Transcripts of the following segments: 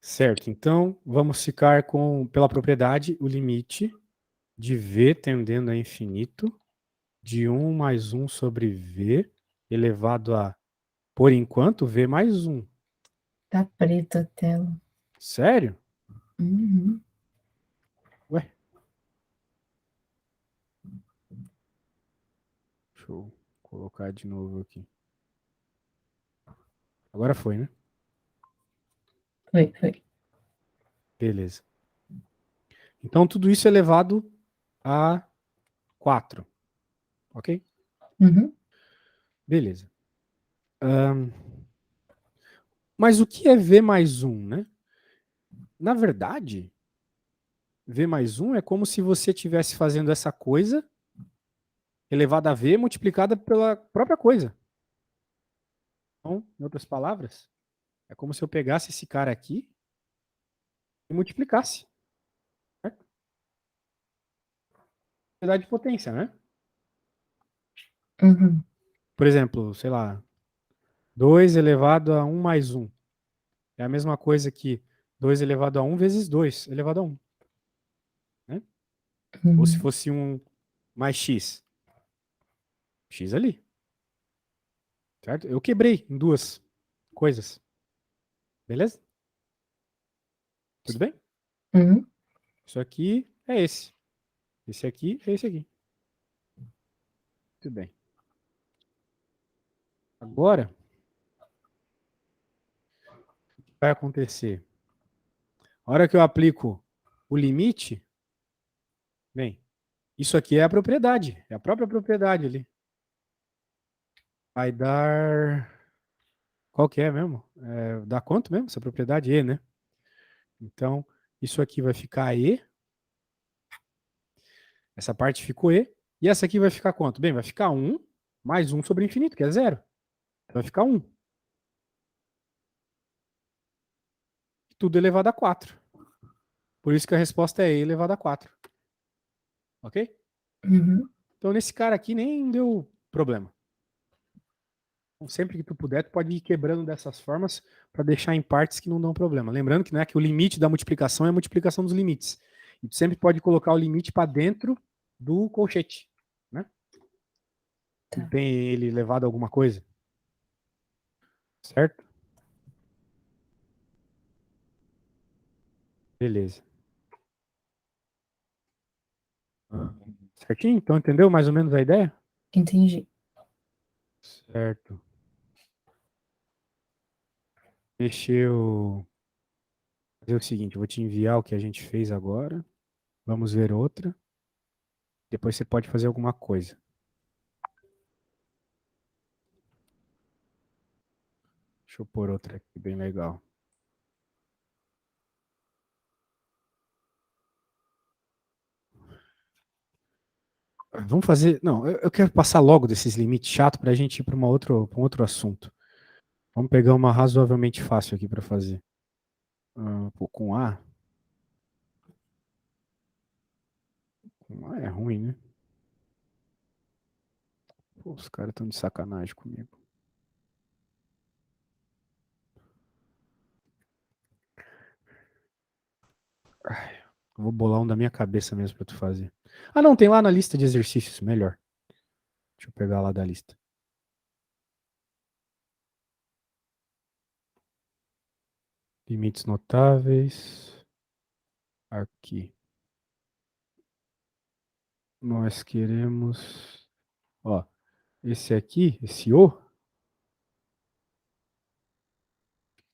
Certo, então vamos ficar pela propriedade, o limite de V tendendo a infinito de 1 mais 1 sobre V elevado a, por enquanto, V mais 1. Tá preta a tela. Sério? Uhum. Ué? Deixa eu colocar de novo aqui. Agora foi, né? Foi. Beleza. Então tudo isso é elevado a 4. Ok? Uhum. Beleza. Mas o que é V mais 1, né? Na verdade, V mais 1 é como se você estivesse fazendo essa coisa elevada a V multiplicada pela própria coisa. Então, em outras palavras, é como se eu pegasse esse cara aqui e multiplicasse. Certo? Unidade de potência, né? Uhum. Por exemplo, sei lá, 2 elevado a 1 mais 1. É a mesma coisa que 2 elevado a 1 vezes 2 elevado a 1. Né? Ou se Uhum. fosse 1 mais x. X ali. Certo? Eu quebrei em duas coisas. Beleza? Tudo bem? Uhum. Isso aqui é esse. Esse aqui é esse aqui. Tudo bem. Agora, o que vai acontecer? A hora que eu aplico o limite, bem, isso aqui é a propriedade. É a própria propriedade ali. Vai dar. Qual que é mesmo? Dá quanto mesmo? Essa propriedade E, né? Então, isso aqui vai ficar E. Essa parte ficou E. E essa aqui vai ficar quanto? Bem, vai ficar 1 mais 1 sobre infinito, que é 0. Vai ficar 1. Tudo elevado a 4. Por isso que a resposta é E elevado a 4. Ok? Uhum. Então, nesse cara aqui nem deu problema. Então, sempre que tu puder, tu pode ir quebrando dessas formas para deixar em partes que não dão problema. Lembrando que, né, que o limite da multiplicação é a multiplicação dos limites. E tu sempre pode colocar o limite para dentro do colchete. Né? Tá. Não tem ele levado a alguma coisa. Certo? Beleza. Certinho? Então entendeu mais ou menos a ideia? Entendi. Certo. Deixa eu fazer o seguinte, eu vou te enviar o que a gente fez agora. Vamos ver outra. Depois você pode fazer alguma coisa. Deixa eu pôr outra aqui bem legal. Vamos fazer. Não, eu quero passar logo desses limites chato para a gente ir para um outro assunto. Vamos pegar uma razoavelmente fácil aqui para fazer. Pô, com A. Com A é ruim, né? Pô, os caras estão de sacanagem comigo. Ai, eu vou bolar um da minha cabeça mesmo para tu fazer. Ah, não, tem lá na lista de exercícios, melhor. Deixa eu pegar lá da lista. Limites notáveis. Aqui. Nós queremos. Ó, esse aqui, esse O,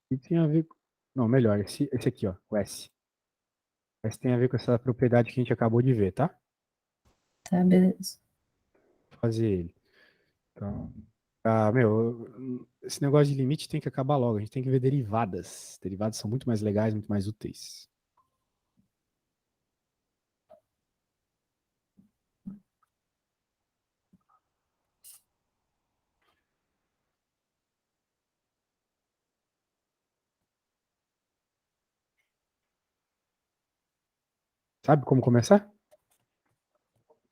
que tem a ver com. Não, melhor, esse aqui, ó, o S. S tem a ver com essa propriedade que a gente acabou de ver, tá? Tá, beleza. Vou fazer ele. Então, esse negócio de limite tem que acabar logo. A gente tem que ver derivadas. Derivadas são muito mais legais, muito mais úteis. Sabe como começar?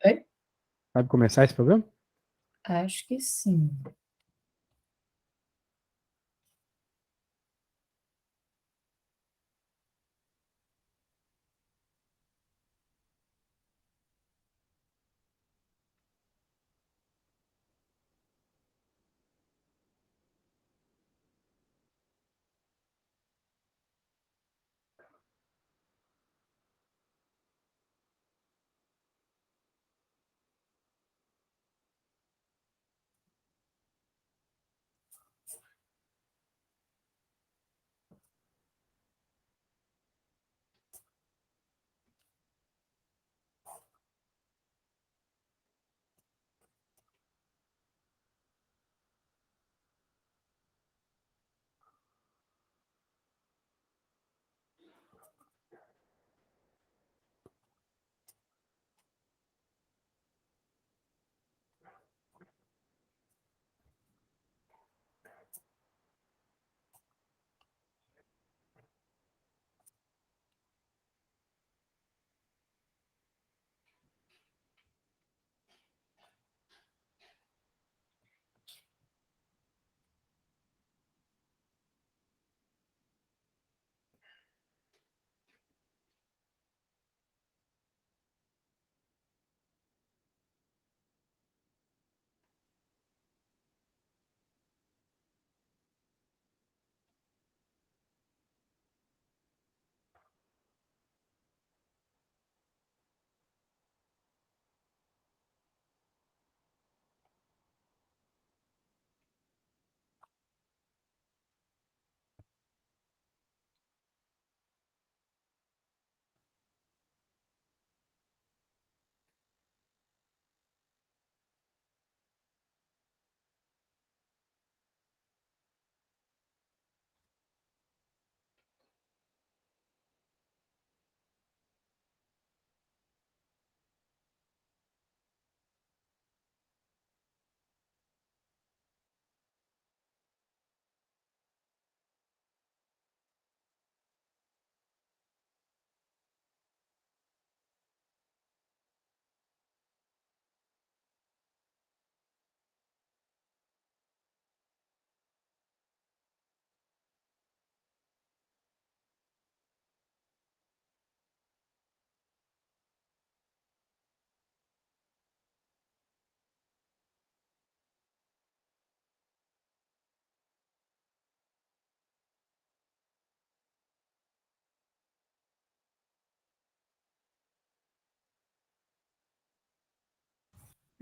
Oi? Sabe começar esse problema? Acho que sim.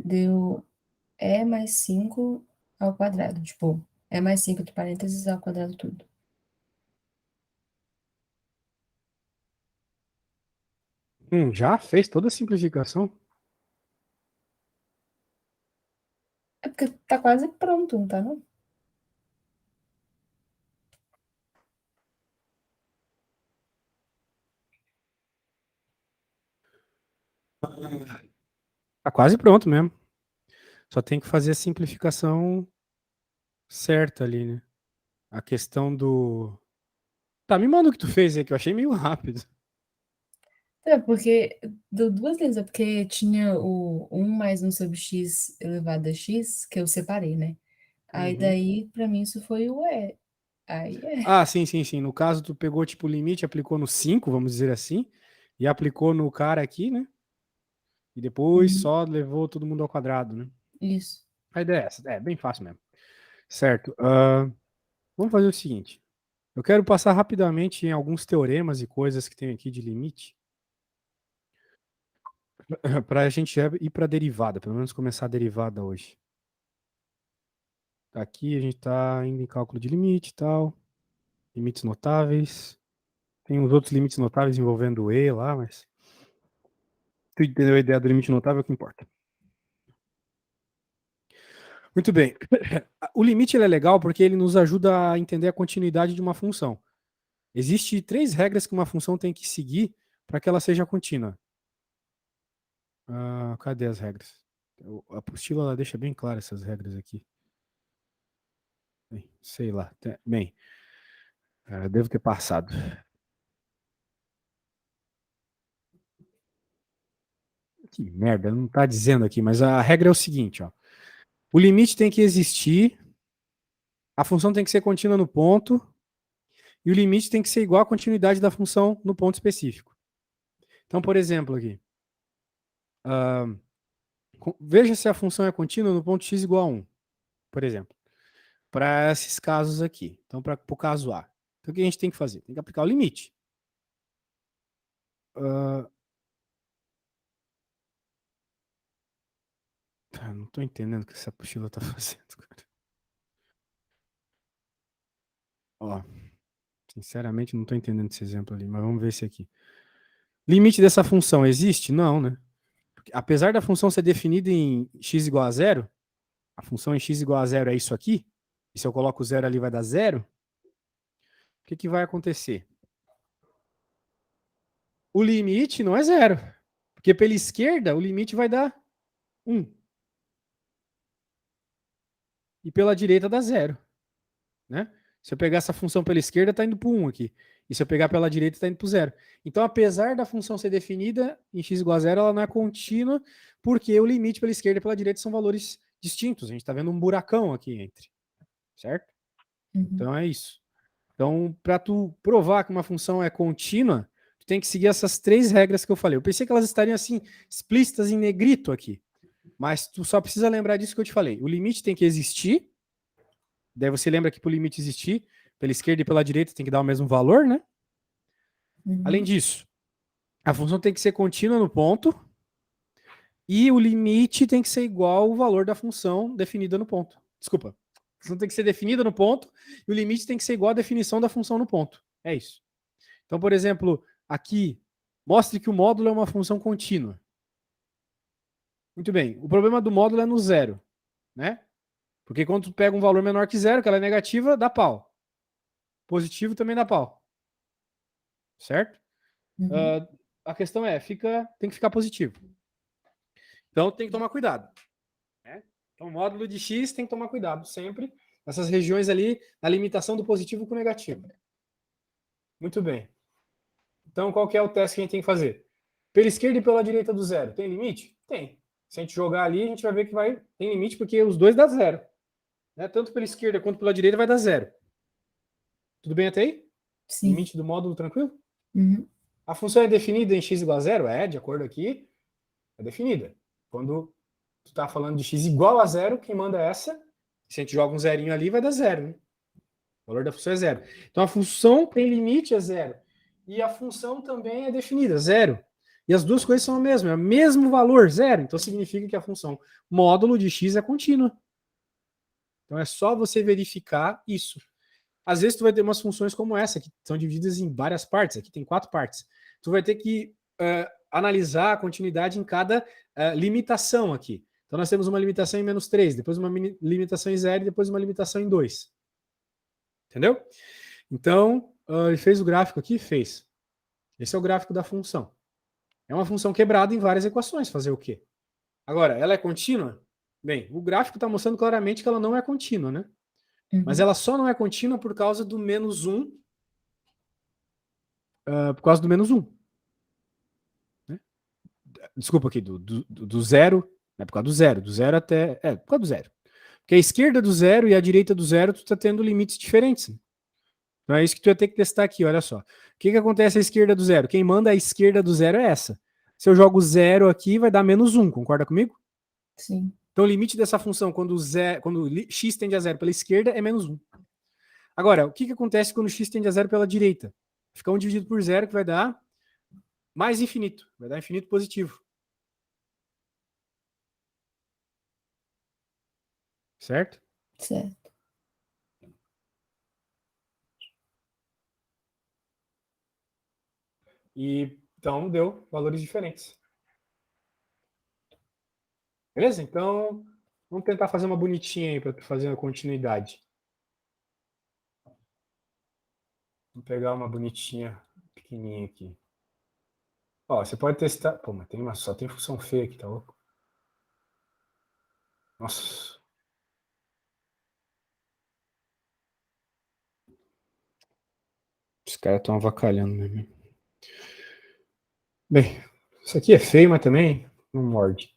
deu E mais 5 ao quadrado. Tipo, E mais 5 entre parênteses ao quadrado tudo. Já fez toda a simplificação? É porque tá quase pronto, não tá não? Tá quase pronto mesmo. Só tem que fazer a simplificação certa ali, né? A questão do... Tá, me manda o que tu fez aí, que eu achei meio rápido. É, porque deu duas linhas, é porque tinha o 1 mais 1 sobre x elevado a x, que eu separei, né? Aí Uhum. daí, pra mim, isso foi o E. Aí é. Ah, sim, sim, sim. No caso, tu pegou tipo o limite, aplicou no 5, vamos dizer assim, e aplicou no cara aqui, né? E depois Uhum, só levou todo mundo ao quadrado, né? isso. A ideia é essa. É bem fácil mesmo. Certo. Vamos fazer o seguinte. Eu quero passar rapidamente em alguns teoremas e coisas que tem aqui de limite, para a gente ir para a derivada, pelo menos começar a derivada hoje. Aqui a gente está indo em cálculo de limite e tal, limites notáveis. Tem uns outros limites notáveis envolvendo o E lá, mas tu entendeu a ideia do limite notável, é o que importa. Muito bem. O limite ele é legal porque ele nos ajuda a entender a continuidade de uma função. Existem três regras que uma função tem que seguir para que ela seja contínua. Cadê as regras? A apostila ela deixa bem claras essas regras aqui. Bem, sei lá. Bem, devo ter passado. Que merda, não está dizendo aqui, mas a regra é o seguinte, ó. O limite tem que existir, a função tem que ser contínua no ponto, e o limite tem que ser igual à continuidade da função no ponto específico. Então, por exemplo, aqui. Veja se a função é contínua no ponto x igual a 1, por exemplo. Para esses casos aqui. Então, para o caso A. Então, o que a gente tem que fazer? Tem que aplicar o limite. Não estou entendendo o que essa apostila está fazendo, cara. Ó, sinceramente, não estou entendendo esse exemplo ali, mas vamos ver esse aqui. Limite dessa função existe? Não, né? Porque, apesar da função ser definida em x igual a zero, a função em x igual a zero é isso aqui, e se eu coloco o zero ali vai dar zero, o que, que vai acontecer? O limite não é zero, porque pela esquerda o limite vai dar 1, e pela direita dá zero, né? Se eu pegar essa função pela esquerda, está indo para 1 aqui. E se eu pegar pela direita, está indo para 0. Então, apesar da função ser definida em x igual a 0, ela não é contínua, porque o limite pela esquerda e pela direita são valores distintos. A gente está vendo um buracão aqui entre, certo? Uhum, Então, é isso. Então, para tu provar que uma função é contínua, tu tem que seguir essas três regras que eu falei. Eu pensei que elas estariam, assim, explícitas em negrito aqui. Mas tu só precisa lembrar disso que eu te falei. O limite tem que existir. Daí você lembra que para o limite existir, pela esquerda e pela direita tem que dar o mesmo valor, né? Além uhum, disso, a função tem que ser contínua no ponto e o limite tem que ser igual ao valor da função definida no ponto. Desculpa. A função tem que ser definida no ponto e o limite tem que ser igual à definição da função no ponto. É isso. Então, por exemplo, aqui, mostre que o módulo é uma função contínua. Muito bem. O problema do módulo é no zero, né? Porque quando tu pega um valor menor que zero, que ela é negativa, dá pau. Positivo também dá pau. Certo? uhum, Uh, a questão é, tem que ficar positivo. Então tem que tomar cuidado. Né? Então, módulo de x tem que tomar cuidado sempre. Essas regiões ali, na limitação do positivo com o negativo. Muito bem. Então, qual que é o teste que a gente tem que fazer? Pela esquerda e pela direita do zero. Tem limite? Tem. Se a gente jogar ali, a gente vai ver que tem limite, porque os dois dá zero. Né? Tanto pela esquerda quanto pela direita vai dar zero. Tudo bem até aí? sim. Limite do módulo tranquilo? Uhum, A função é definida em x igual a zero? É, de acordo aqui, é definida. Quando tu tá falando de x igual a zero, quem manda é essa. Se a gente joga um zerinho ali, vai dar zero, né? O valor da função é zero. Então a função tem limite a zero. E a função também é definida, zero. E as duas coisas são a mesma, é o mesmo valor, zero. Então significa que a função módulo de x é contínua. Então é só você verificar isso. Às vezes tu vai ter umas funções como essa, que são divididas em várias partes. Aqui tem 4 partes. Tu vai ter que analisar a continuidade em cada limitação aqui. Então nós temos uma limitação em -3, depois uma limitação em 0 e depois uma limitação em 2. Entendeu? Então, ele fez o gráfico aqui? Fez. Esse é o gráfico da função. É uma função quebrada em várias equações. Fazer o quê? Agora, ela é contínua? Bem, o gráfico está mostrando claramente que ela não é contínua, né? Mas ela só não é contínua por causa do -1, por causa do -1. Né? Desculpa aqui, do zero, é por causa do zero até, por causa do zero. Porque a esquerda do zero e a direita do zero, tu está tendo limites diferentes. Então é isso que tu ia ter que testar aqui, olha só. O que acontece à esquerda do zero? Quem manda a esquerda do zero é essa. Se eu jogo zero aqui, vai dar -1, concorda comigo? Sim. Então o limite dessa função, quando x tende a zero pela esquerda, é -1. Agora, o que acontece quando x tende a zero pela direita? Fica 1 dividido por zero, que vai dar mais infinito. Vai dar infinito positivo. Certo? Certo. E então deu valores diferentes. Beleza? Então, vamos tentar fazer uma bonitinha aí para fazer uma continuidade. Vou pegar uma bonitinha pequenininha aqui. Ó, você pode testar. Pô, mas só tem função feia aqui, tá louco? Nossa. Os caras estão avacalhando mesmo. Bem, isso aqui é feio, mas também não morde.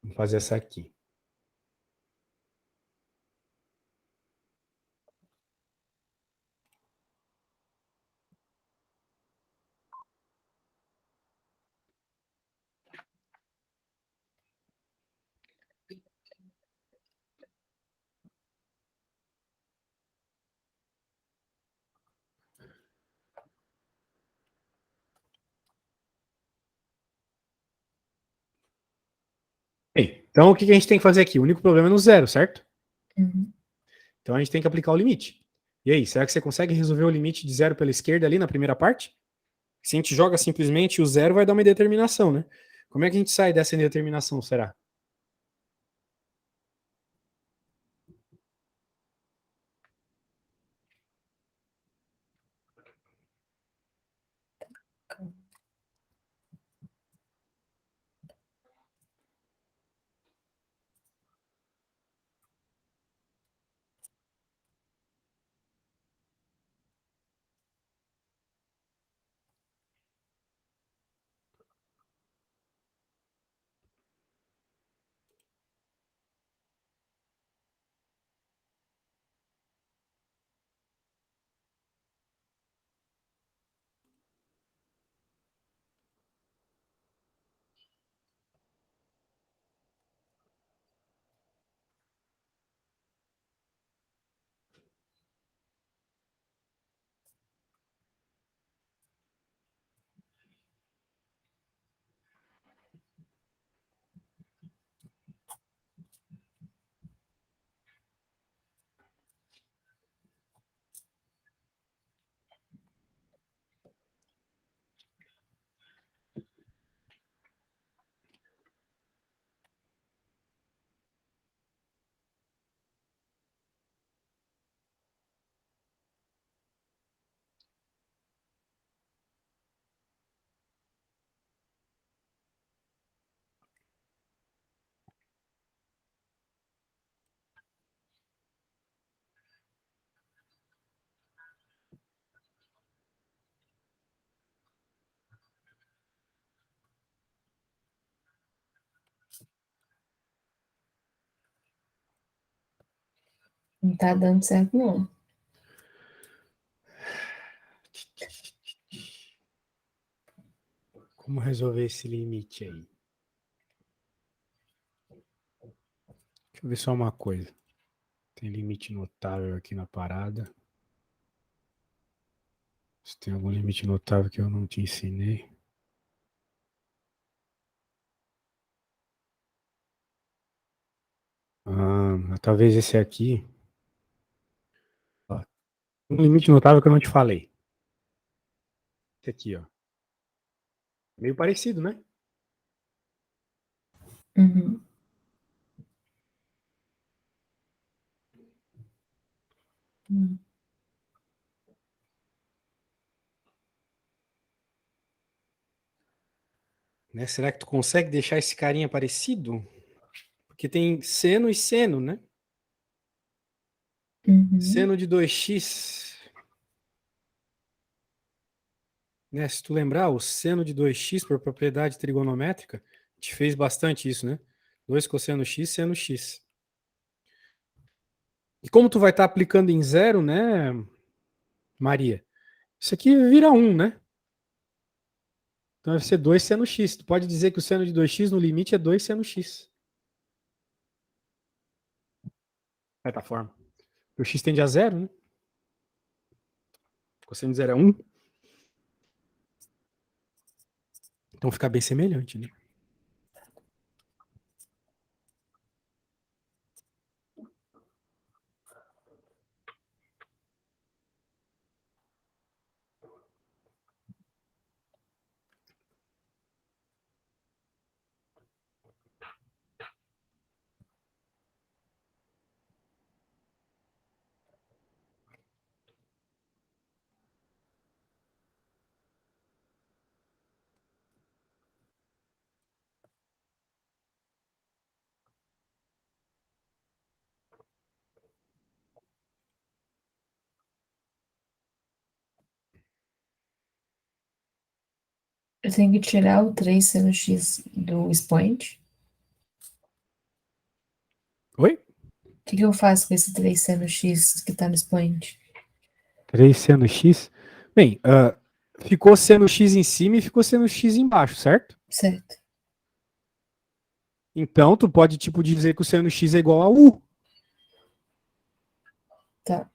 Vamos fazer essa aqui. Bem, então o que a gente tem que fazer aqui? O único problema é no zero, certo? Então a gente tem que aplicar o limite. E aí, será que você consegue resolver o limite de zero pela esquerda ali na primeira parte? Se a gente joga simplesmente o zero, vai dar uma indeterminação, né? Como é que a gente sai dessa indeterminação, será? Não tá dando certo, não. Como resolver esse limite aí? Deixa eu ver só uma coisa. Tem limite notável aqui na parada. Se tem algum limite notável que eu não te ensinei. Talvez esse aqui. Ó, um limite notável que eu não te falei. Esse aqui, ó. Meio parecido, né? Uhum. Hum. Né? Será que tu consegue deixar esse carinha parecido? Porque tem seno e seno, né? Uhum. Seno de 2x, né? Se tu lembrar, o seno de 2x por propriedade trigonométrica, a gente fez bastante isso, né? 2 cosseno x, seno x. E como tu vai estar aplicando em zero, né, Maria? Isso aqui vira 1, né? Então vai ser 2 seno x. Tu pode dizer que o seno de 2x no limite é 2 seno x. Certa forma. O x tende a zero, né? Cosseno de zero é 1. Então fica bem semelhante, né? Eu tenho que tirar o 3 seno x do expoente. Oi? O que que eu faço com esse 3 seno x que tá no expoente? 3 seno x. Bem, ficou seno x em cima e ficou seno x embaixo, certo? Certo. Então, tu pode, tipo, dizer que o seno x é igual a u. Tá.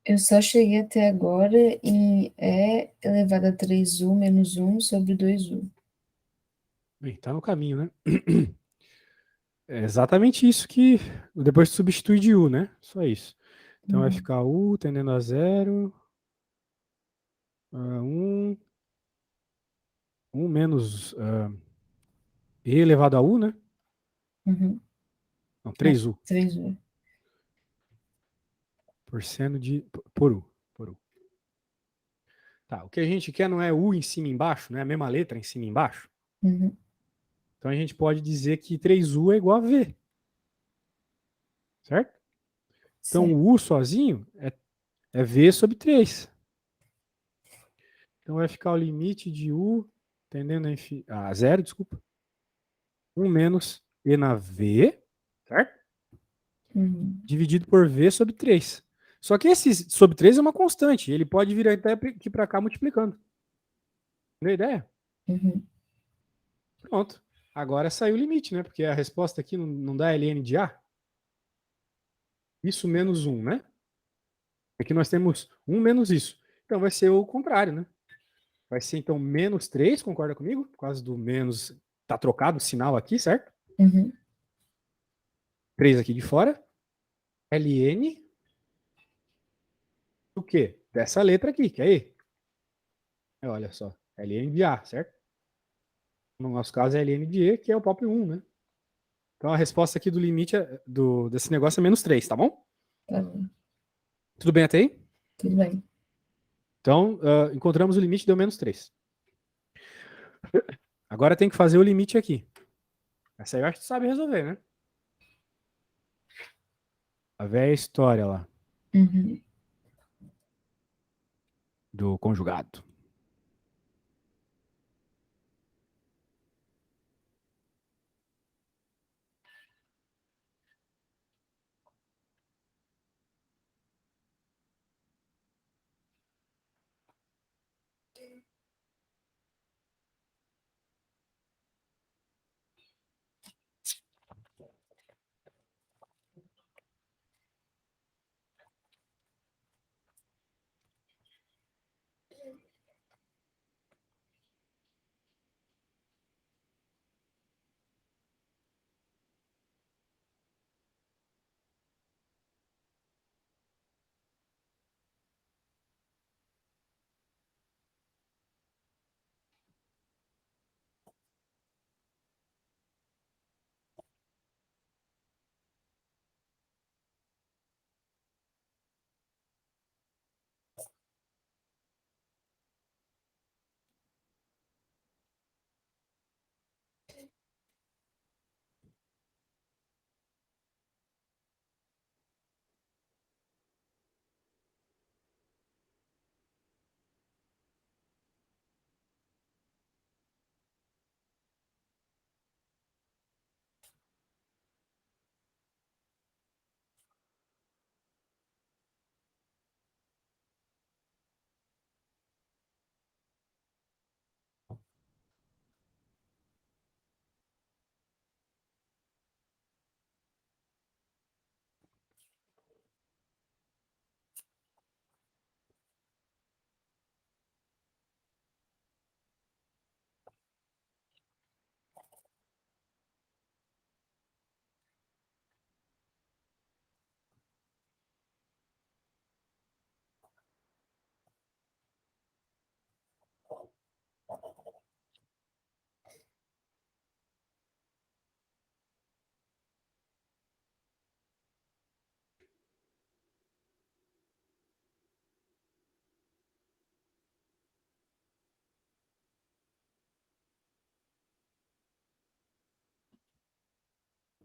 Eu só cheguei até agora em E elevado a 3U menos 1 sobre 2U. Bem, tá no caminho, né? É exatamente isso que depois substitui de U, né? Só isso. Então vai ficar U tendendo a zero, 1, 1 menos E elevado a U, né? Uhum. Não, Não, 3U. 3U. Por seno de. Por U. Por U. Tá, o que a gente quer não é U em cima e embaixo, não é a mesma letra em cima e embaixo. Uhum. Então a gente pode dizer que 3U é igual a V. Certo? Então Certo. o U sozinho é V sobre 3. Então vai ficar o limite de U tendendo a zero, desculpa. 1 menos E na V, certo? Uhum. Dividido por V sobre 3. Só que esse sobre 3 é uma constante. Ele pode vir até aqui para cá multiplicando. Entendeu a ideia? Uhum. Pronto. Agora saiu o limite, né? Porque a resposta aqui não dá ln de A. Isso menos 1, né? Aqui nós temos 1 menos isso. Então vai ser o contrário, né? Vai ser então menos 3, concorda comigo? Por causa do menos. Tá trocado o sinal aqui, certo? Uhum. 3 aqui de fora. ln do quê? Dessa letra aqui, que é E. Olha só. ln de A, certo? No nosso caso é ln de E, que é o próprio 1, né? Então a resposta aqui do limite desse negócio é menos 3, tá bom? Tá bom. Tudo bem até aí? Tudo bem. Então, encontramos o limite, deu menos 3. Agora tem que fazer o limite aqui. Essa aí eu acho que tu sabe resolver, né? A velha história lá, Uhum. do conjugado.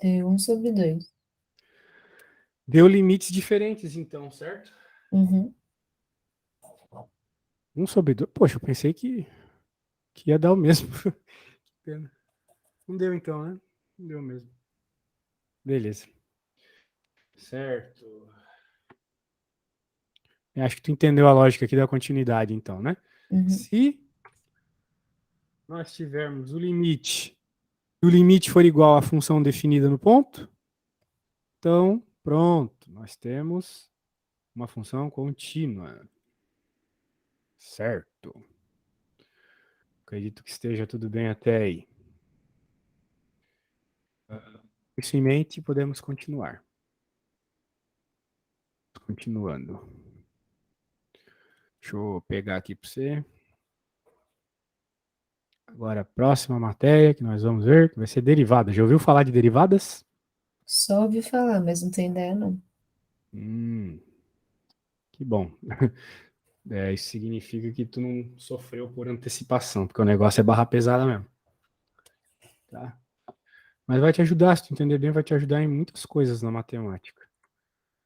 Deu 1 sobre 2. Deu limites diferentes, então, certo? Uhum. 1 sobre 2. Poxa, eu pensei que ia dar o mesmo. Que pena. Não deu então, né? Não deu mesmo. Beleza. Certo. Eu acho que tu entendeu a lógica aqui da continuidade, então, né? Uhum. Se nós tivermos o limite for igual à função definida no ponto, então, pronto, nós temos uma função contínua. Certo. Acredito que esteja tudo bem até aí. Isso em mente, podemos continuar. Continuando. Deixa eu pegar aqui para você. Agora, a próxima matéria que nós vamos ver, que vai ser derivada. Já ouviu falar de derivadas? Só ouvi falar, mas não tenho ideia, não. Que bom. Isso significa que tu não sofreu por antecipação, porque o negócio é barra pesada mesmo. Tá? Mas vai te ajudar, se tu entender bem, vai te ajudar em muitas coisas na matemática.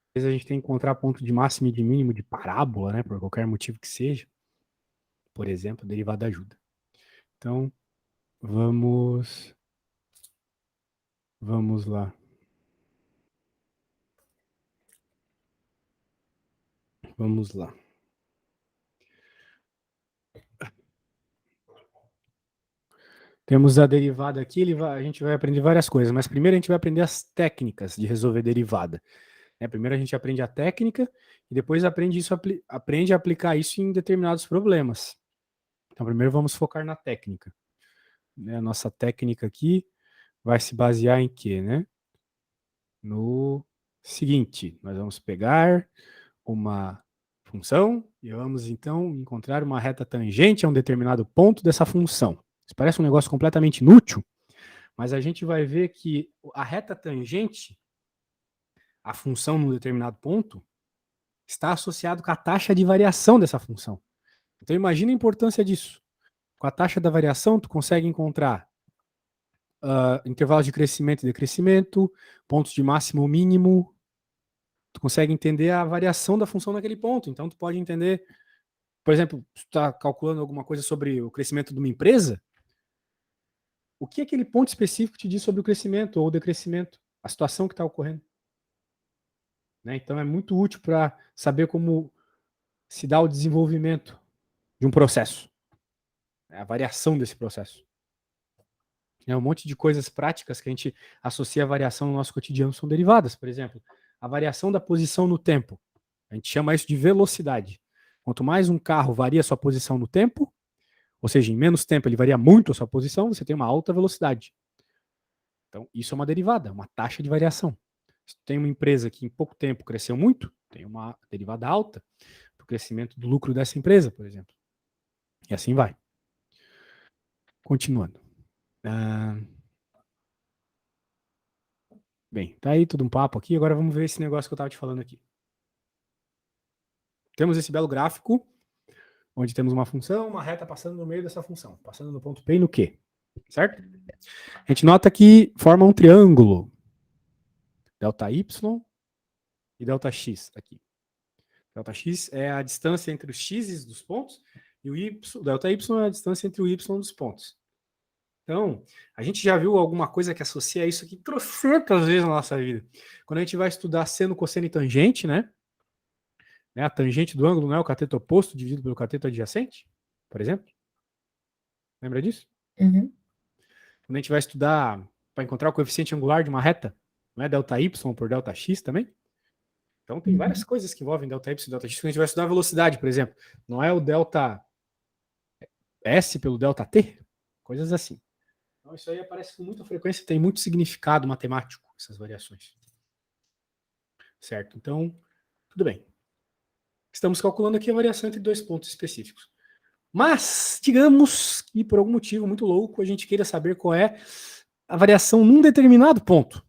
Às vezes a gente tem que encontrar ponto de máximo e de mínimo de parábola, né? Por qualquer motivo que seja. Por exemplo, a derivada ajuda. Então, vamos lá. Vamos lá. Temos a derivada aqui, a gente vai aprender várias coisas, mas primeiro a gente vai aprender as técnicas de resolver derivada. Primeiro a gente aprende a técnica e depois aprende a aplicar isso em determinados problemas. Então, primeiro vamos focar na técnica. A nossa técnica aqui vai se basear em quê, né? No seguinte, nós vamos pegar uma função e vamos então encontrar uma reta tangente a um determinado ponto dessa função. Isso parece um negócio completamente inútil, mas a gente vai ver que a reta tangente, a função num determinado ponto, está associado com a taxa de variação dessa função. Então imagina a importância disso. Com a taxa da variação, tu consegue encontrar intervalos de crescimento e decrescimento, pontos de máximo ou mínimo. Tu consegue entender a variação da função naquele ponto. Então tu pode entender, por exemplo, se tu está calculando alguma coisa sobre o crescimento de uma empresa, o que aquele ponto específico te diz sobre o crescimento ou o decrescimento, a situação que está ocorrendo. Né? Então é muito útil para saber como se dá o desenvolvimento de um processo, a variação desse processo. Um monte de coisas práticas que a gente associa à variação no nosso cotidiano são derivadas. Por exemplo, a variação da posição no tempo. A gente chama isso de velocidade. Quanto mais um carro varia a sua posição no tempo, ou seja, em menos tempo ele varia muito a sua posição, você tem uma alta velocidade. Então, isso é uma derivada, uma taxa de variação. Se tem uma empresa que em pouco tempo cresceu muito, tem uma derivada alta para o crescimento do lucro dessa empresa, por exemplo. E assim vai. Continuando. Bem, tá aí tudo um papo aqui. Agora vamos ver esse negócio que eu estava te falando aqui. Temos esse belo gráfico, onde temos uma função, uma reta passando no meio dessa função, passando no ponto P e no Q, certo? A gente nota que forma um triângulo, delta Y e delta X aqui. Delta X é a distância entre os X dos pontos e o Y, delta Y é a distância entre o Y dos pontos. Então, a gente já viu alguma coisa que associa isso aqui trocentas vezes na nossa vida. Quando a gente vai estudar seno, cosseno e tangente, né? A tangente do ângulo não é o cateto oposto dividido pelo cateto adjacente, por exemplo? Lembra disso? Uhum. Quando a gente vai estudar para encontrar o coeficiente angular de uma reta, não é delta y por delta x também? Então tem várias coisas que envolvem delta y e delta x. Quando a gente vai estudar a velocidade, por exemplo, não é o delta s pelo delta t? Coisas assim. Então isso aí aparece com muita frequência, tem muito significado matemático, essas variações. Certo? Então, tudo bem. Estamos calculando aqui a variação entre dois pontos específicos. Mas, digamos que por algum motivo muito louco, a gente queira saber qual é a variação num determinado ponto.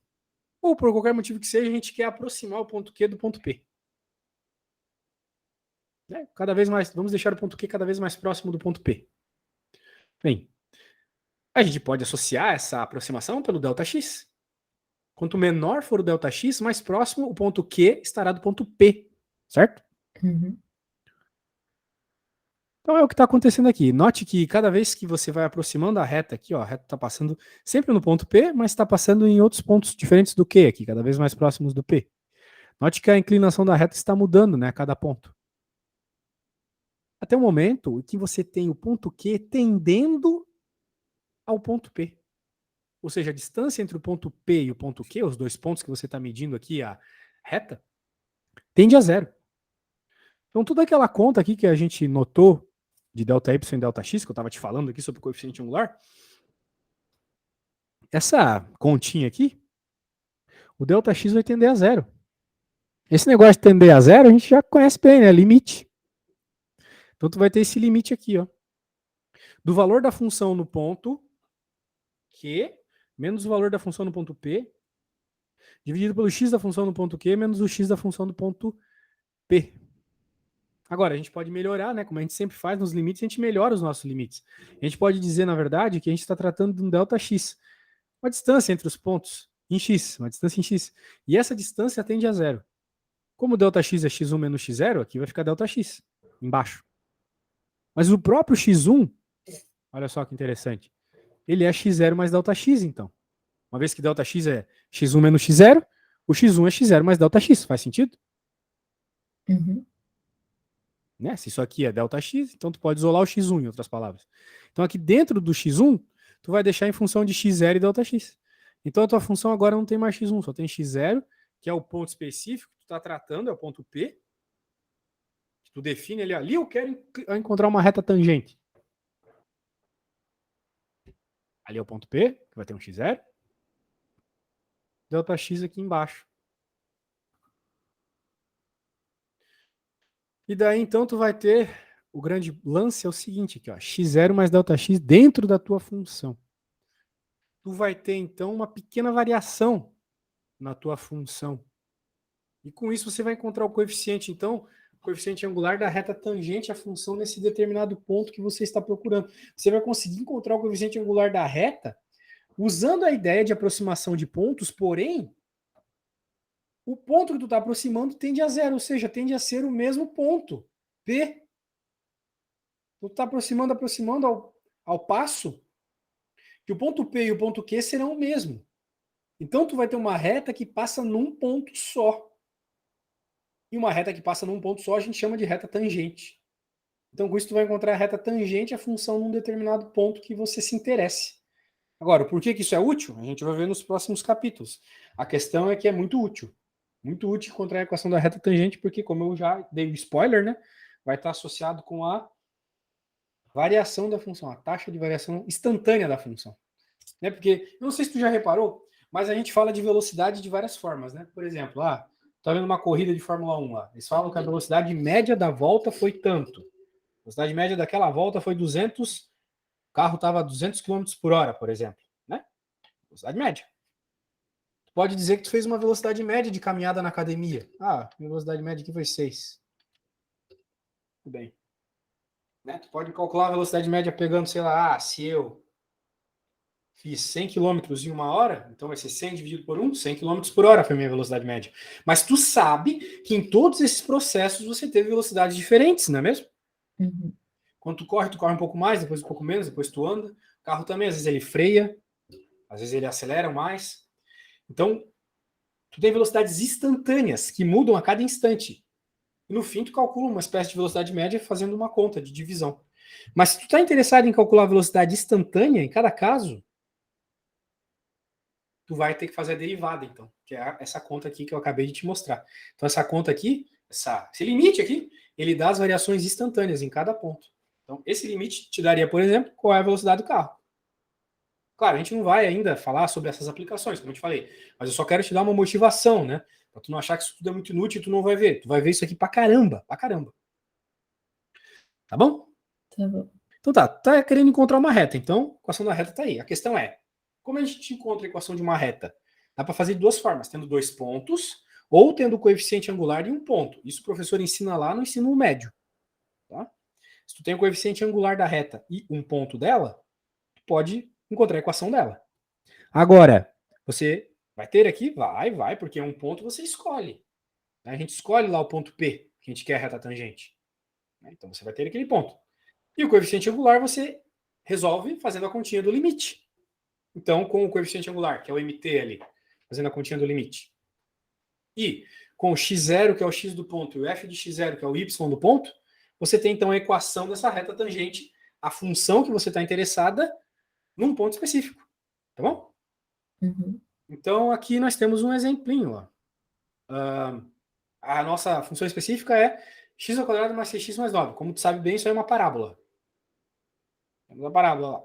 Ou por qualquer motivo que seja, a gente quer aproximar o ponto Q do ponto P. Cada vez mais, vamos deixar o ponto Q cada vez mais próximo do ponto P. Bem, a gente pode associar essa aproximação pelo ΔX. Quanto menor for o ΔX, mais próximo o ponto Q estará do ponto P, certo? Uhum. Então é o que está acontecendo aqui. Note que cada vez que você vai aproximando a reta aqui, ó, a reta está passando sempre no ponto P, mas está passando em outros pontos diferentes do Q aqui, cada vez mais próximos do P. Note que a inclinação da reta está mudando, né, a cada ponto. Até o momento em que você tem o ponto Q tendendo ao ponto P. Ou seja, a distância entre o ponto P e o ponto Q, os dois pontos que você está medindo aqui, a reta, tende a zero. Então, toda aquela conta aqui que a gente notou de ΔY e ΔX, que eu estava te falando aqui sobre o coeficiente angular, essa continha aqui, o ΔX vai tender a zero. Esse negócio de tender a zero, a gente já conhece bem, né? Limite. Então, tu vai ter esse limite aqui, ó. Do valor da função no ponto Q, menos o valor da função no ponto P, dividido pelo x da função no ponto Q, menos o x da função do ponto P. Agora, a gente pode melhorar, né? Como a gente sempre faz nos limites, a gente melhora os nossos limites. A gente pode dizer, na verdade, que a gente está tratando de um ΔX, uma distância entre os pontos em x, uma distância em x. E essa distância tende a zero. Como o ΔX é x1 menos x0, aqui vai ficar ΔX, embaixo. Mas o próprio x1, olha só que interessante, ele é x0 mais ΔX, então. Uma vez que ΔX é x1 menos x0, o x1 é x0 mais ΔX. Faz sentido? Uhum. Né? Se isso aqui é ΔX, então tu pode isolar o x1, em outras palavras. Então aqui dentro do x1, tu vai deixar em função de x0 e ΔX. Então a tua função agora não tem mais x1, só tem x0, que é o ponto específico que tu está tratando, é o ponto P. Que tu define ali eu quero encontrar uma reta tangente. Ali é o ponto P, que vai ter um x0. ΔX aqui embaixo. E daí, então, tu vai ter o grande lance é o seguinte aqui, ó, x0 mais ΔX dentro da tua função. Tu vai ter, então, uma pequena variação na tua função. E com isso você vai encontrar o coeficiente, então, o coeficiente angular da reta tangente à função nesse determinado ponto que você está procurando. Você vai conseguir encontrar o coeficiente angular da reta usando a ideia de aproximação de pontos, porém, o ponto que tu está aproximando tende a zero, ou seja, tende a ser o mesmo ponto, P. Tu está aproximando ao passo que o ponto P e o ponto Q serão o mesmo. Então, tu vai ter uma reta que passa num ponto só. E uma reta que passa num ponto só a gente chama de reta tangente. Então, com isso, tu vai encontrar a reta tangente à função num determinado ponto que você se interesse. Agora, por que isso é útil? A gente vai ver nos próximos capítulos. A questão é que é muito útil. Muito útil encontrar a equação da reta tangente, porque, como eu já dei o spoiler, né, vai estar associado com a variação da função, a taxa de variação instantânea da função. Né? Porque, eu não sei se tu já reparou, mas a gente fala de velocidade de várias formas. Né? Por exemplo, tá vendo uma corrida de Fórmula 1 lá. Eles falam que a velocidade média da volta foi tanto. A velocidade média daquela volta foi 200, o carro estava a 200 quilômetros por hora, por exemplo. Né? Velocidade média. Tu pode dizer que tu fez uma velocidade média de caminhada na academia. Minha velocidade média aqui foi 6. Tudo bem. Né? Tu pode calcular a velocidade média pegando, sei lá, se eu fiz 100 km em uma hora, então vai ser 100 dividido por 1, 100 km por hora foi a minha velocidade média. Mas tu sabe que em todos esses processos você teve velocidades diferentes, não é mesmo? Uhum. Quando tu corre um pouco mais, depois um pouco menos, depois tu anda. O carro também, às vezes ele freia, às vezes ele acelera mais. Então, tu tem velocidades instantâneas que mudam a cada instante. E no fim, tu calcula uma espécie de velocidade média fazendo uma conta de divisão. Mas se tu está interessado em calcular a velocidade instantânea, em cada caso, tu vai ter que fazer a derivada, então, que é essa conta aqui que eu acabei de te mostrar. Então, essa conta aqui, esse limite aqui, ele dá as variações instantâneas em cada ponto. Então, esse limite te daria, por exemplo, qual é a velocidade do carro. Claro, a gente não vai ainda falar sobre essas aplicações, como eu te falei, mas eu só quero te dar uma motivação, né? Pra tu não achar que isso tudo é muito inútil e tu não vai ver. Tu vai ver isso aqui pra caramba, pra caramba. Tá bom? Tá bom. Então tá querendo encontrar uma reta, então a equação da reta tá aí. A questão é, como a gente encontra a equação de uma reta? Dá para fazer de duas formas, tendo dois pontos ou tendo o coeficiente angular de um ponto. Isso o professor ensina lá no ensino médio. Tá? Se tu tem o coeficiente angular da reta e um ponto dela, tu pode encontrar a equação dela. Agora, você vai ter aqui? Vai, porque é um ponto você escolhe. A gente escolhe lá o ponto P, que a gente quer a reta tangente. Então você vai ter aquele ponto. E o coeficiente angular você resolve fazendo a continha do limite. Então, com o coeficiente angular, que é o mt ali, fazendo a continha do limite. E com o x0, que é o x do ponto, e o f de x0, que é o y do ponto, você tem então a equação dessa reta tangente, a função que você está interessada, num ponto específico. Tá bom? Uhum. Então, aqui nós temos um exemplinho. Ó. A nossa função específica é x ao quadrado mais 6x mais 9. Como tu sabe bem, isso aí é uma parábola. Temos a parábola lá.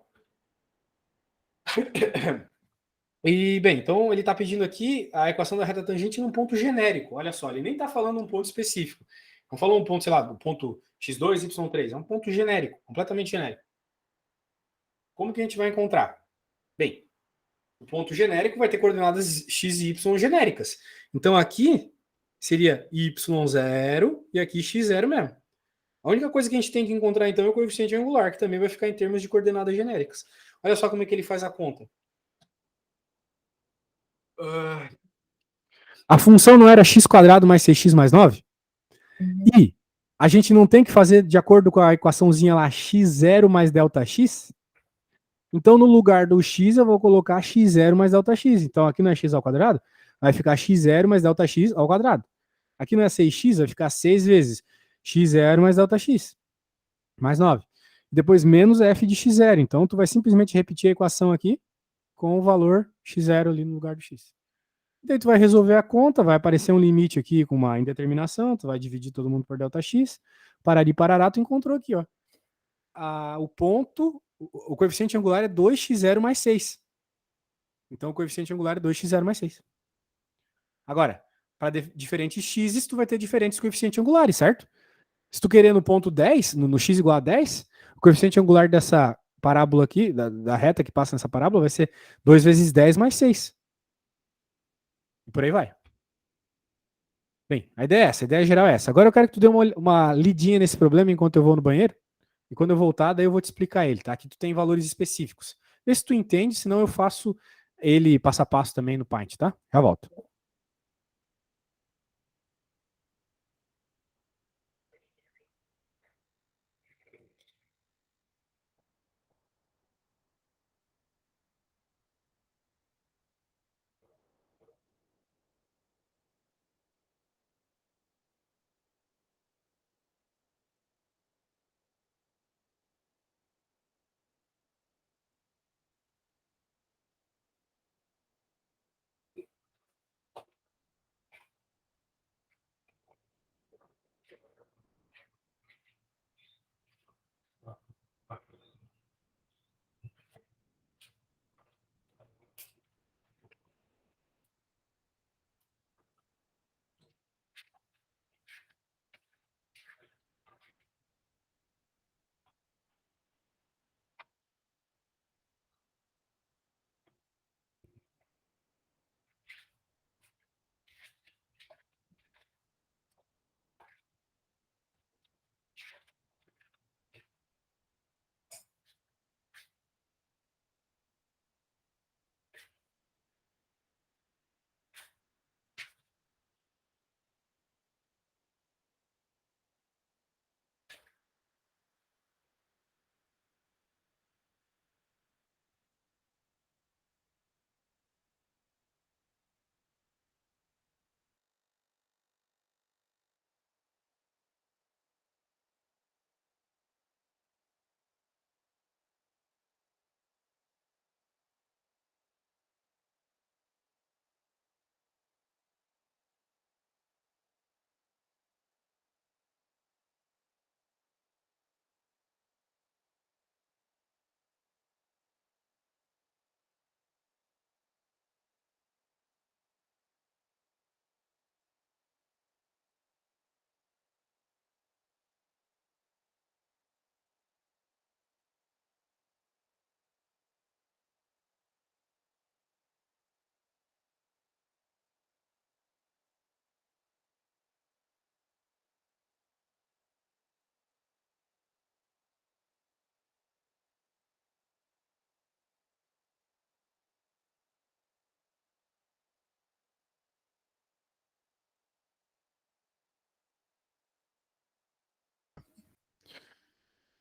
E, bem, então ele está pedindo aqui a equação da reta tangente num ponto genérico. Olha só, ele nem está falando um ponto específico. Não falou um ponto, sei lá, do ponto x2, y3. É um ponto genérico, completamente genérico. Como que a gente vai encontrar? Bem, o ponto genérico vai ter coordenadas x e y genéricas. Então aqui seria y0 e aqui x0 mesmo. A única coisa que a gente tem que encontrar então é o coeficiente angular, que também vai ficar em termos de coordenadas genéricas. Olha só como é que ele faz a conta. A função não era x quadrado mais 6x mais 9? Uhum. E a gente não tem que fazer de acordo com a equaçãozinha lá x0 mais delta x? Então, no lugar do x, eu vou colocar x0 mais delta x. Então, aqui não é x ao quadrado, vai ficar x0 mais delta x ao quadrado. Aqui não é 6x, vai ficar 6 vezes x0 mais delta x, mais 9. Depois, menos f de x0. Então, tu vai simplesmente repetir a equação aqui com o valor x0 ali no lugar do x. Daí tu vai resolver a conta, vai aparecer um limite aqui com uma indeterminação, tu vai dividir todo mundo por ΔX, parari parará, tu encontrou aqui, ó. O ponto, o coeficiente angular é 2x0 mais 6. Então o coeficiente angular é 2x0 mais 6. Agora, para diferentes x, tu vai ter diferentes coeficientes angulares, certo? Se tu querer no ponto 10, no x igual a 10, o coeficiente angular dessa parábola aqui, da reta que passa nessa parábola, vai ser 2 vezes 10 mais 6. E por aí vai. Bem, a ideia é essa, a ideia geral é essa. Agora eu quero que tu dê uma lidinha nesse problema enquanto eu vou no banheiro. E quando eu voltar, daí eu vou te explicar ele, tá? Aqui tu tem valores específicos. Vê se tu entende, senão eu faço ele passo a passo também no Paint, tá? Já volto.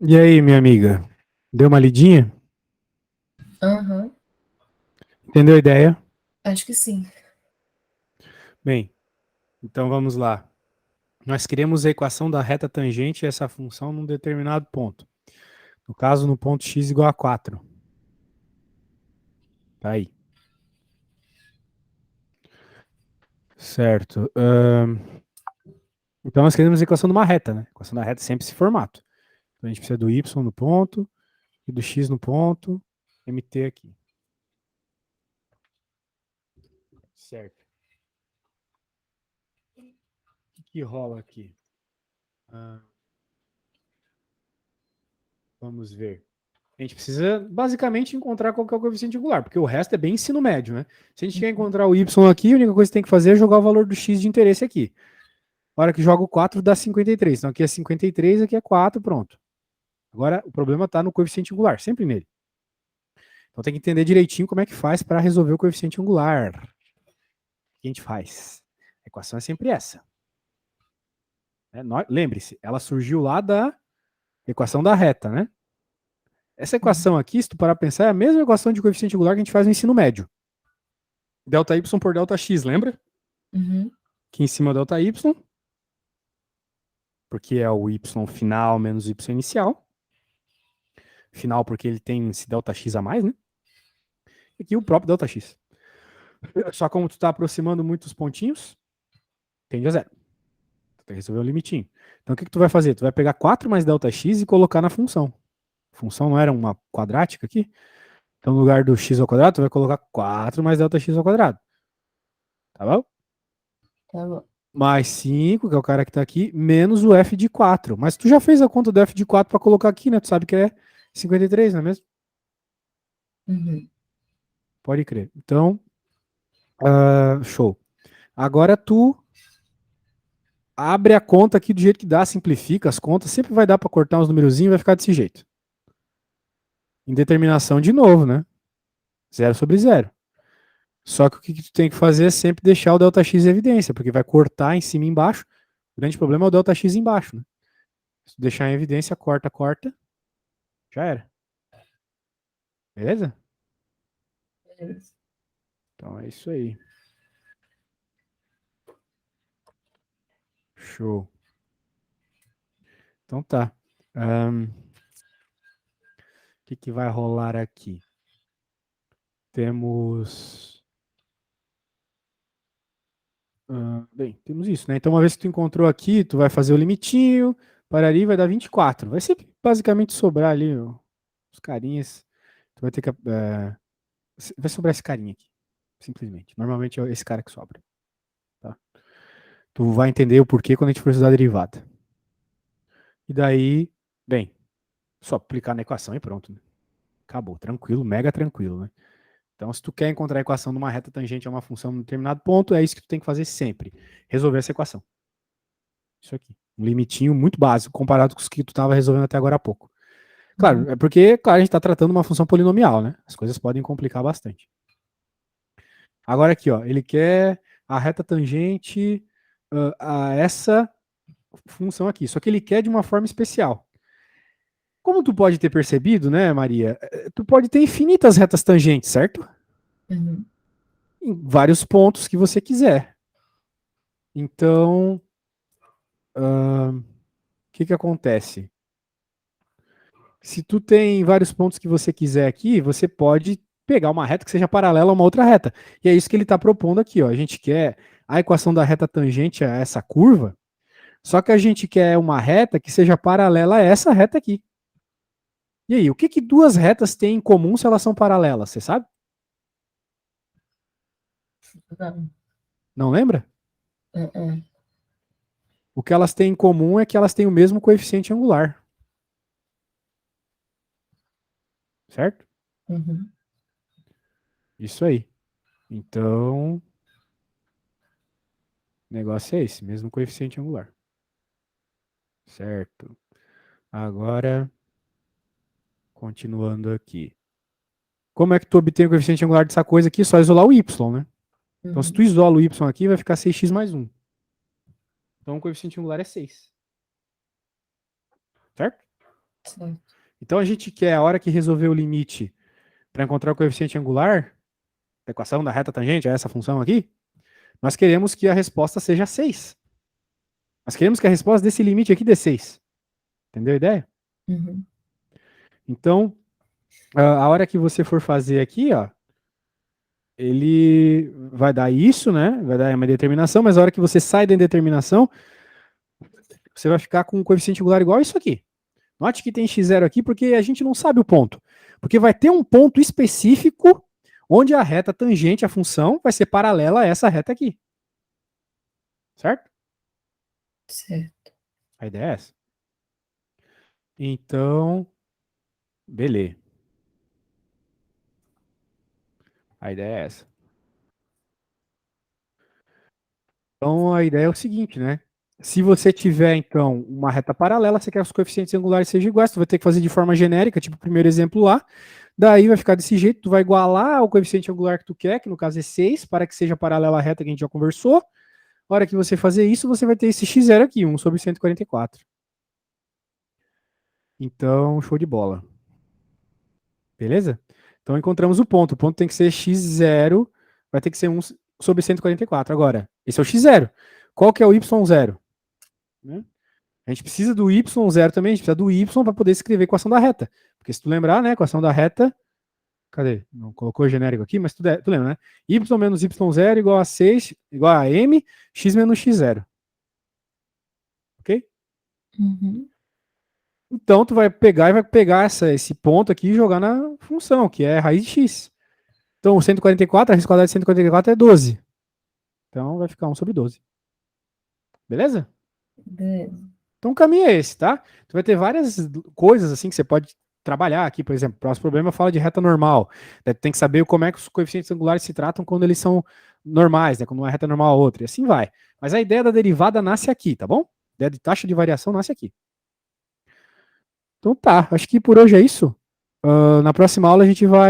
E aí, minha amiga? Deu uma lidinha? Aham, Entendeu a ideia? acho que sim. Bem, então vamos lá. Nós queremos a equação da reta tangente e essa função num determinado ponto. No caso, no ponto x igual a 4. Tá aí. Certo. Então nós queremos a equação de uma reta, né? A equação da reta é sempre esse formato. Então a gente precisa do y no ponto e do x no ponto, mt aqui. Certo. O que rola aqui? Vamos ver. A gente precisa basicamente encontrar qual que é o coeficiente angular, porque o resto é bem ensino médio, né? Se a gente quer encontrar o y aqui, a única coisa que tem que fazer é jogar o valor do x de interesse aqui. A hora que joga o 4 dá 53. Então aqui é 53, aqui é 4, pronto. Agora o problema está no coeficiente angular, sempre nele. Então tem que entender direitinho como é que faz para resolver o coeficiente angular. O que a gente faz? A equação é sempre essa. Lembre-se, ela surgiu lá da equação da reta, né? Essa equação aqui, se tu parar pra pensar, é a mesma equação de coeficiente angular que a gente faz no ensino médio. Delta y por delta x, lembra? Uhum. Aqui em cima é o delta y, porque é o y final menos o y inicial. Final porque ele tem esse delta x a mais, né? E aqui o próprio delta x. Só como tu tá aproximando muitos pontinhos, tende a zero. Tu tem que resolver o limitinho. Então o que tu vai fazer? Tu vai pegar 4 mais delta x e colocar na função. A função não era uma quadrática aqui? Então no lugar do x ao quadrado, tu vai colocar 4 mais delta x ao quadrado. Tá bom? Tá bom. Mais 5, que é o cara que tá aqui, menos o f de 4. Mas tu já fez a conta do f de 4 para colocar aqui, né? Tu sabe que é 53, não é mesmo? Uhum. Pode crer. Então, show. Agora tu abre a conta aqui do jeito que dá, simplifica as contas, sempre vai dar para cortar uns numerozinhos e vai ficar desse jeito. Indeterminação de novo, né? 0 sobre 0. Só que o que tu tem que fazer é sempre deixar o Δx em evidência, porque vai cortar em cima e embaixo. O grande problema é o Δx embaixo, né? Se tu deixar em evidência, corta, já era. Beleza? Beleza. Então é isso aí. Show. Então tá. O que vai rolar aqui? Temos. Bem, temos isso, né? Então, uma vez que tu encontrou aqui, tu vai fazer o limitinho, para ali vai dar 24. Vai sempre basicamente sobrar ali os carinhas. Tu vai ter que. Vai sobrar esse carinha aqui. Simplesmente. Normalmente é esse cara que sobra. Tá? Tu vai entender o porquê quando a gente for estudar a derivada. E daí, bem, só aplicar na equação e pronto. Né? Acabou. Tranquilo, mega tranquilo, né? Então, se tu quer encontrar a equação de uma reta tangente a uma função em um determinado ponto, é isso que tu tem que fazer sempre. Resolver essa equação. Isso aqui. Um limitinho muito básico comparado com os que tu estava resolvendo até agora há pouco. Claro, é porque, claro, a gente está tratando uma função polinomial, né? As coisas podem complicar bastante. Agora aqui, ó, ele quer a reta tangente a essa função aqui. Só que ele quer de uma forma especial. Como tu pode ter percebido, né, Maria? Tu pode ter infinitas retas tangentes, certo? Uhum. Em vários pontos que você quiser. Então, o que acontece? Se tu tem vários pontos que você quiser aqui, você pode pegar uma reta que seja paralela a uma outra reta. E é isso que ele está propondo aqui. Ó. A gente quer a equação da reta tangente a essa curva, só que a gente quer uma reta que seja paralela a essa reta aqui. E aí, o que duas retas têm em comum se elas são paralelas? Você sabe? Não. Não lembra? Uhum. O que elas têm em comum é que elas têm o mesmo coeficiente angular. Certo? Uhum. Isso aí. Então, o negócio é esse, mesmo coeficiente angular. Certo. Agora, continuando aqui. Como é que tu obtém o coeficiente angular dessa coisa aqui? Só isolar o y, né? Então, se tu isola o y aqui, vai ficar 6x mais 1. Então, o coeficiente angular é 6. Certo? Certo. Então, a gente quer, a hora que resolver o limite para encontrar o coeficiente angular, a equação da reta tangente, essa função aqui, nós queremos que a resposta seja 6. Nós queremos que a resposta desse limite aqui dê 6. Entendeu a ideia? Uhum. Então, a hora que você for fazer aqui, ó, ele vai dar isso, né? Vai dar uma determinação, mas a hora que você sai da indeterminação, você vai ficar com um coeficiente angular igual a isso aqui. Note que tem x0 aqui porque a gente não sabe o ponto. Porque vai ter um ponto específico onde a reta tangente à função vai ser paralela a essa reta aqui. Certo? Certo. A ideia é essa. Então, beleza. A ideia é essa. Então, a ideia é o seguinte, né? Se você tiver, então, uma reta paralela, você quer que os coeficientes angulares sejam iguais, tu vai ter que fazer de forma genérica, tipo o primeiro exemplo lá. Daí vai ficar desse jeito, tu vai igualar o coeficiente angular que tu quer, que no caso é 6, para que seja paralela à reta que a gente já conversou. Na hora que você fazer isso, você vai ter esse x0 aqui, 1 sobre 144. Então, show de bola. Beleza? Então, encontramos o ponto. O ponto tem que ser x0, vai ter que ser 1 sobre 144. Agora, esse é o x0. Qual que é o y0? Né? A gente precisa do y0 também, a gente precisa do y para poder escrever a equação da reta. Porque se tu lembrar, né, a equação da reta, cadê? Não colocou genérico aqui, mas tu lembra, né? Y menos y0 igual a 6, igual a m, x menos x0. Ok? Uhum. Então, tu vai pegar e vai pegar esse ponto aqui e jogar na função, que é raiz de x. Então, 144, a raiz quadrada de 144 é 12. Então, vai ficar 1 sobre 12. Beleza? Beleza. Então, o caminho é esse, tá? Tu vai ter várias coisas assim que você pode trabalhar aqui, por exemplo. O próximo problema fala de reta normal. Tem que saber como é que os coeficientes angulares se tratam quando eles são normais, né? Quando uma reta normal a outra. E assim vai. Mas a ideia da derivada nasce aqui, tá bom? A ideia de taxa de variação nasce aqui. Então tá, acho que por hoje é isso. Na próxima aula a gente vai